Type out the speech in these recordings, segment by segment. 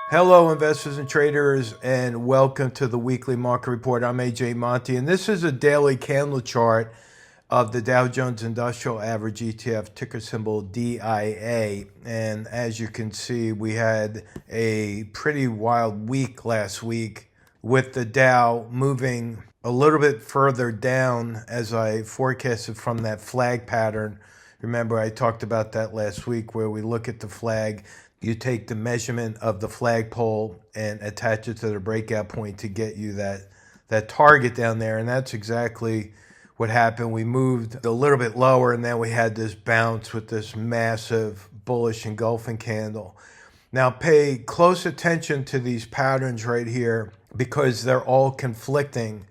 Hello, investors and traders, and welcome to the weekly market report. I'm AJ Monte, and this is a daily candle chart of the Dow Jones Industrial Average ETF, ticker symbol DIA. And as you can see, we had a pretty wild week last week with the Dow moving a little bit further down as I forecasted from that flag pattern. Remember, I talked about that last week where we look at the flag. You take the measurement of the flagpole and attach it to the breakout point to get you that target down there. And that's exactly what happened. We moved a little bit lower, and then we had this bounce with this massive bullish engulfing candle. Now pay close attention to these patterns right here because they're all conflicting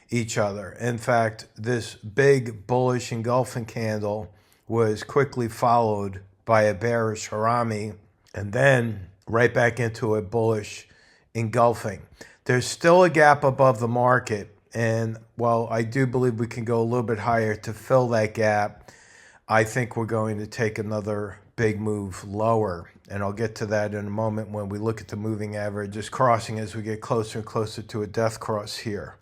each other. In fact, this big bullish engulfing candle was quickly followed by a bearish harami, and then right back into a bullish engulfing. There's still a gap above the market, and while I do believe we can go a little bit higher to fill that gap, I think we're going to take another big move lower, and I'll get to that in a moment when we look at the moving averages crossing as we get closer and closer to a death cross here.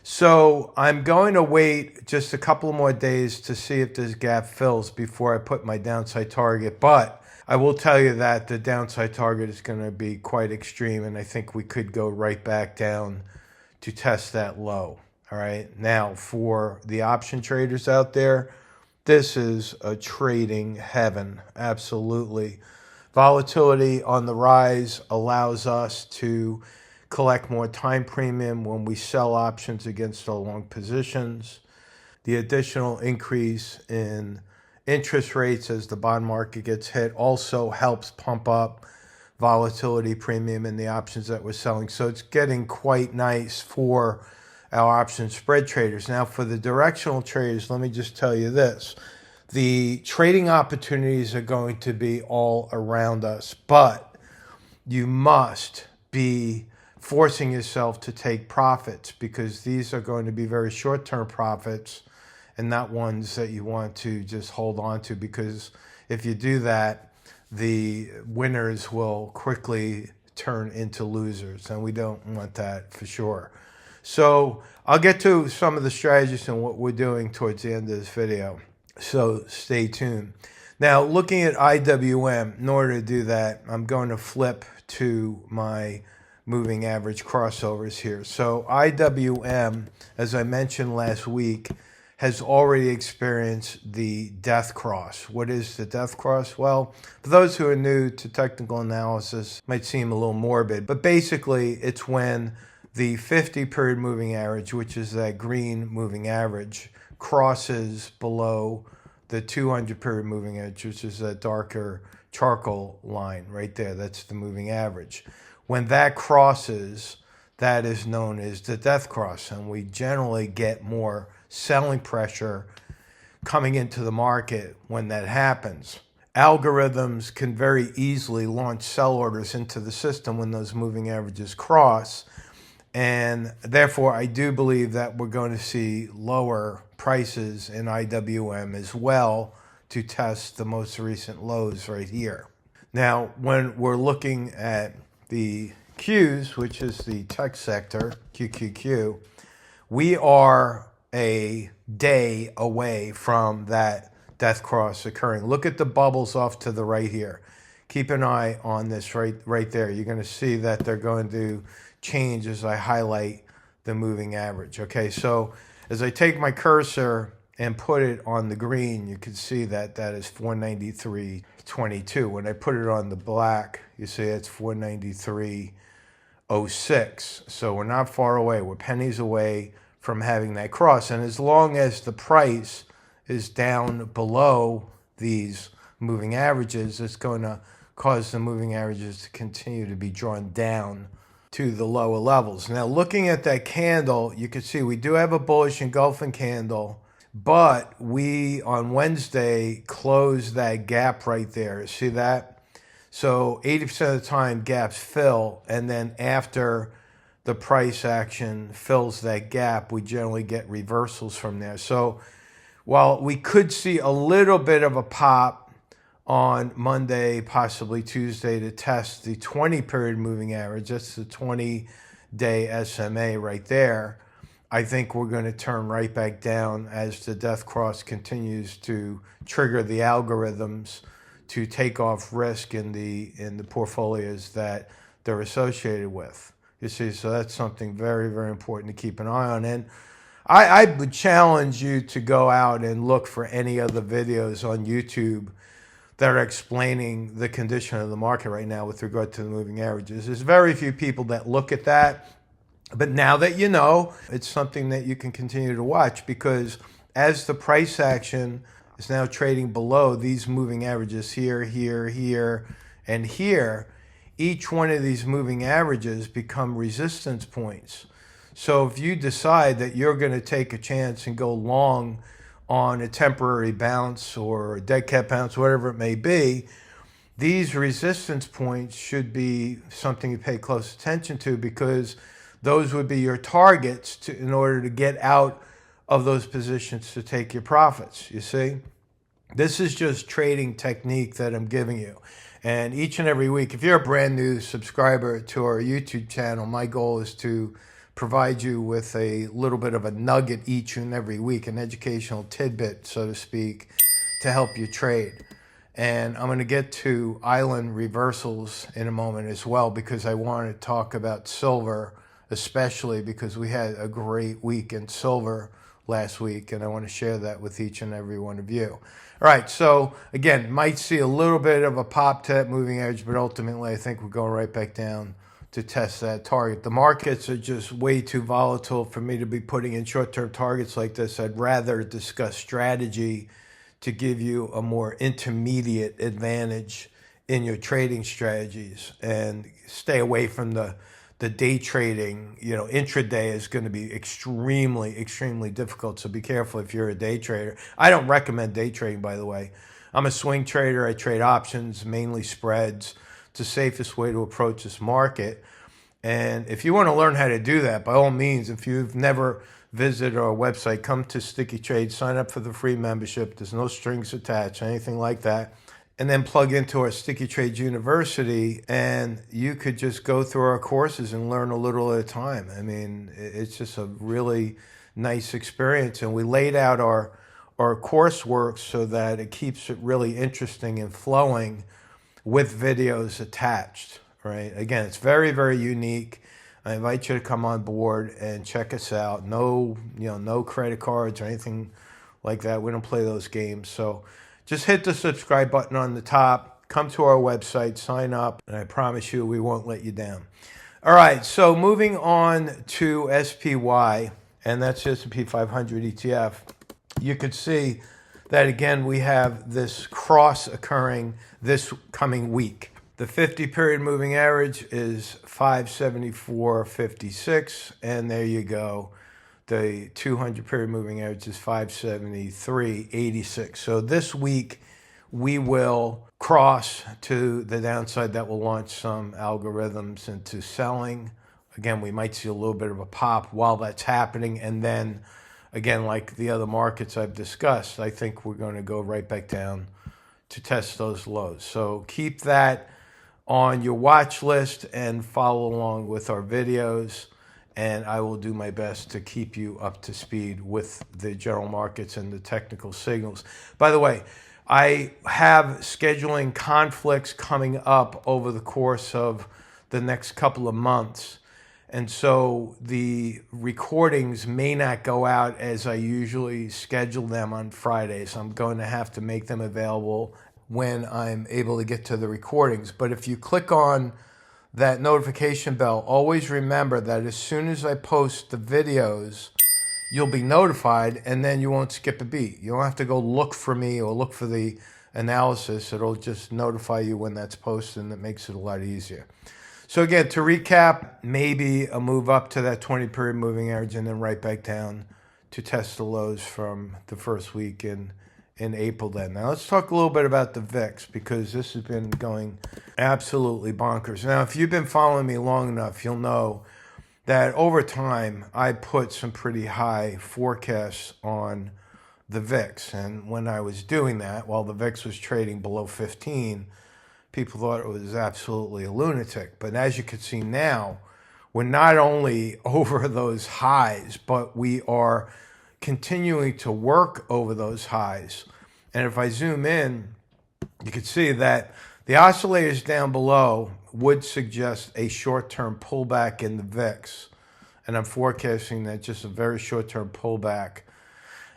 So I'm going to wait just a couple more days to see if this gap fills before I put my downside target, but I will tell you that the downside target is going to be quite extreme, and I think we could go right back down to test that low. All right. Now, for the option traders out there, this is a trading heaven. Absolutely. Volatility on the rise allows us to collect more time premium when we sell options against our long positions. The additional increase in interest rates as the bond market gets hit also helps pump up volatility premium in the options that we're selling. So it's getting quite nice for our option spread traders. Now for the directional traders, let me just tell you this. The trading opportunities are going to be all around us, but you must be forcing yourself to take profits because these are going to be very short-term profits and not ones that you want to just hold on to, because if you do that, the winners will quickly turn into losers, and we don't want that for sure. So I'll get to some of the strategies and what we're doing towards the end of this video, so stay tuned. Now, looking at IWM, in order to do that, I'm going to flip to my moving average crossovers here. So IWM, as I mentioned last week, has already experienced the death cross. What is the death cross? Well, for those who are new to technical analysis, it might seem a little morbid, but basically it's when the 50-period moving average, which is that green moving average, crosses below the 200-period moving average, which is that darker charcoal line right there. That's the moving average. When that crosses, that is known as the death cross, and we generally get more selling pressure coming into the market when that happens. Algorithms can very easily launch sell orders into the system when those moving averages cross, and therefore I do believe that we're going to see lower prices in IWM as well to test the most recent lows right here. Now, when we're looking at the Qs, which is the tech sector, QQQ, we are a day away from that death cross occurring. Look at the bubbles off to the right here. Keep an eye on this right there. You're going to see that they're going to change as I highlight the moving average. Okay, so as I take my cursor and put it on the green, you can see that that is 493.22. When I put it on the black, you see it's 493.06. So we're not far away. We're pennies away from having that cross. And as long as the price is down below these moving averages, it's going to cause the moving averages to continue to be drawn down to the lower levels. Now, looking at that candle, you can see we do have a bullish engulfing candle, but we on Wednesday closed that gap right there. See that? So 80% of the time gaps fill, and then after the price action fills that gap, we generally get reversals from there. So while we could see a little bit of a pop on Monday, possibly Tuesday, to test the 20-period moving average. That's the 20-day SMA right there. I think we're going to turn right back down as the death cross continues to trigger the algorithms to take off risk in the portfolios that they're associated with. You see, so that's something very, very important to keep an eye on. And I would challenge you to go out and look for any other videos on YouTube that are explaining the condition of the market right now with regard to the moving averages. There's very few people that look at that. But now that you know, it's something that you can continue to watch, because as the price action is now trading below these moving averages here, here, here, and here, each one of these moving averages become resistance points. So if you decide that you're going to take a chance and go long on a temporary bounce or a dead cat bounce, whatever it may be, these resistance points should be something you pay close attention to, because those would be your targets in order to get out of those positions to take your profits. You see, this is just trading technique that I'm giving you. And each and every week, if you're a brand new subscriber to our YouTube channel, my goal is to provide you with a little bit of a nugget each and every week, an educational tidbit, so to speak, to help you trade. And I'm going to get to island reversals in a moment as well, because I want to talk about silver, especially because we had a great week in silver last week, and I want to share that with each and every one of you. All right, so again, might see a little bit of a pop to that moving average, but ultimately I think we're going right back down to test that target. The markets are just way too volatile for me to be putting in short-term targets like this. I'd rather discuss strategy to give you a more intermediate advantage in your trading strategies, and stay away from the day trading. You know, intraday is going to be extremely, extremely difficult. So be careful if you're a day trader. I don't recommend day trading, by the way. I'm a swing trader. I trade options, mainly spreads. It's the safest way to approach this market. And if you want to learn how to do that, by all means, if you've never visited our website, come to StickyTrades, sign up for the free membership. There's no strings attached, anything like that. And then plug into our StickyTrades University, and you could just go through our courses and learn a little at a time. I mean, it's just a really nice experience. And we laid out our coursework so that it keeps it really interesting and flowing with videos attached, right? Again, it's very, very unique. I invite you to come on board and check us out. No, no credit cards or anything like that. We don't play those games. So just hit the subscribe button on the top, come to our website, sign up, and I promise you we won't let you down. All right, so moving on to SPY, and that's the S&P 500 ETF. You could see that, again, we have this cross occurring this coming week. The 50-period moving average is 574.56, and there you go. The 200-period moving average is 573.86. So this week, we will cross to the downside. That will launch some algorithms into selling. Again, we might see a little bit of a pop while that's happening. And then, again, like the other markets I've discussed, I think we're going to go right back down to test those lows. So keep that on your watch list and follow along with our videos. And I will do my best to keep you up to speed with the general markets and the technical signals. By the way, I have scheduling conflicts coming up over the course of the next couple of months. And so the recordings may not go out as I usually schedule them on Fridays. I'm going to have to make them available when I'm able to get to the recordings. But if you click on that notification bell, always remember that as soon as I post the videos, you'll be notified, and then you won't skip a beat. You don't have to go look for me or look for the analysis. It'll just notify you when that's posted, and that makes it a lot easier. So again, to recap, maybe a move up to that 20-period moving average and then right back down to test the lows from the first week in April then. Now let's talk a little bit about the VIX, because this has been going absolutely bonkers. Now, if you've been following me long enough, you'll know that over time, I put some pretty high forecasts on the VIX. And when I was doing that, while the VIX was trading below 15, people thought it was absolutely a lunatic. But as you can see now, we're not only over those highs, but we are continuing to work over those highs. And if I zoom in, you can see that the oscillators down below would suggest a short-term pullback in the VIX. And I'm forecasting that just a very short-term pullback.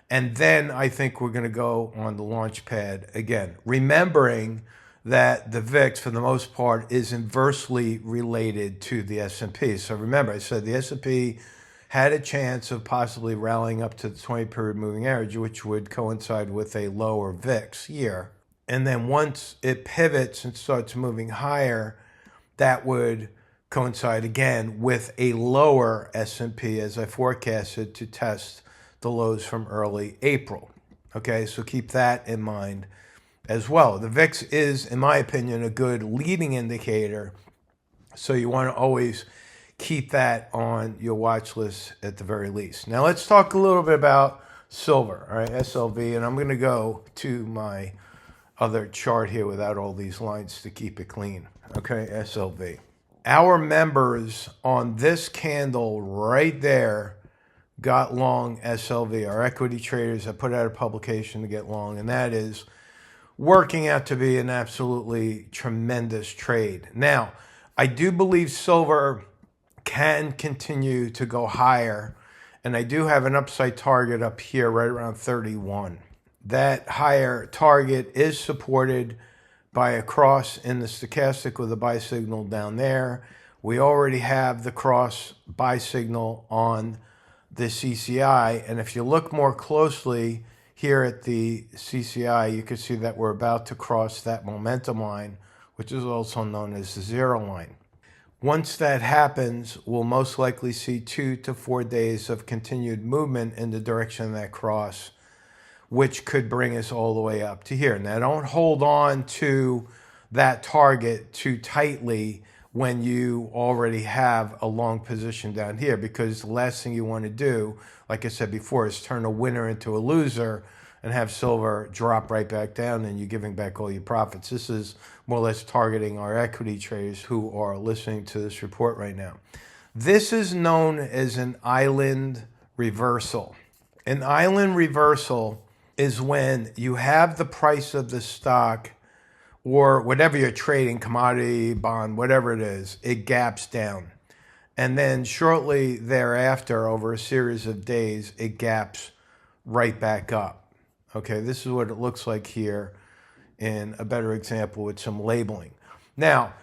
And then I think we're going to go on the launch pad again, remembering that the VIX, for the most part, is inversely related to the S&P. So remember, I said the S&P had a chance of possibly rallying up to the 20-period moving average, which would coincide with a lower VIX here. And then once it pivots and starts moving higher, that would coincide again with a lower S&P, as I forecasted, to test the lows from early April. Okay, so keep that in mind as well. The VIX is, in my opinion, a good leading indicator, so you want to always keep that on your watch list at the very least. Now let's talk a little bit about silver, all right, SLV, and I'm going to go to my other chart here without all these lines to keep it clean. Okay, SLV. Our members on this candle right there got long SLV. Our equity traders have put out a publication to get long, and that is working out to be an absolutely tremendous trade. Now, I do believe silver can continue to go higher, and I do have an upside target up here right around 31. That higher target is supported by a cross in the stochastic with a buy signal down there. We already have the cross buy signal on the CCI, and if you look more closely here at the CCI, you can see that we're about to cross that momentum line, which is also known as the zero line. Once that happens, we'll most likely see 2 to 4 days of continued movement in the direction of that cross, which could bring us all the way up to here. Now, don't hold on to that target too tightly when you already have a long position down here, because the last thing you want to do, like I said before, is turn a winner into a loser and have silver drop right back down and you're giving back all your profits. This is more or less targeting our equity traders who are listening to this report right now. This is known as an island reversal. An island reversal is when you have the price of the stock or whatever you're trading, commodity, bond, whatever it is, it gaps down. And then shortly thereafter, over a series of days, it gaps right back up. Okay, this is what it looks like here in a better example with some labeling. Now,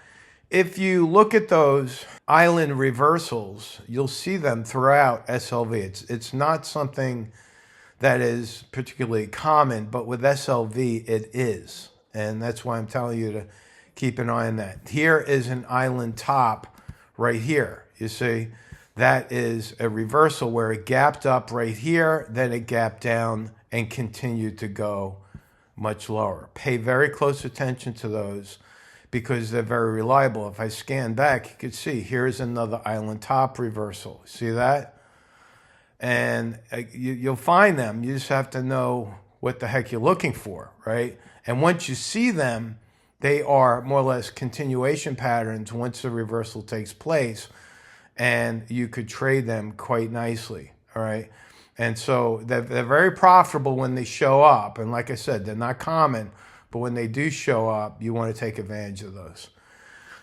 if you look at those island reversals, you'll see them throughout SLV. It's not something that is particularly common, but with SLV, it is. And that's why I'm telling you to keep an eye on that. Here is an island top right here. You see, that is a reversal where it gapped up right here, then it gapped down and continued to go much lower. Pay very close attention to those because they're very reliable. If I scan back, you can see here's another island top reversal. See that? And you'll find them. You just have to know what the heck you're looking for, right? And once you see them, they are more or less continuation patterns once the reversal takes place, and you could trade them quite nicely, all right? And so they're very profitable when they show up. And like I said, they're not common, but when they do show up, you want to take advantage of those.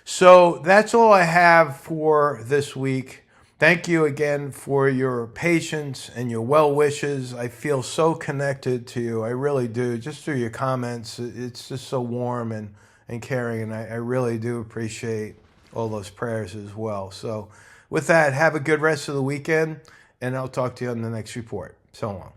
So that's all I have for this week. Thank you again for your patience and your well wishes. I feel so connected to you. I really do. Just through your comments, it's just so warm and caring. And I really do appreciate all those prayers as well. So with that, have a good rest of the weekend, and I'll talk to you on the next report. So long.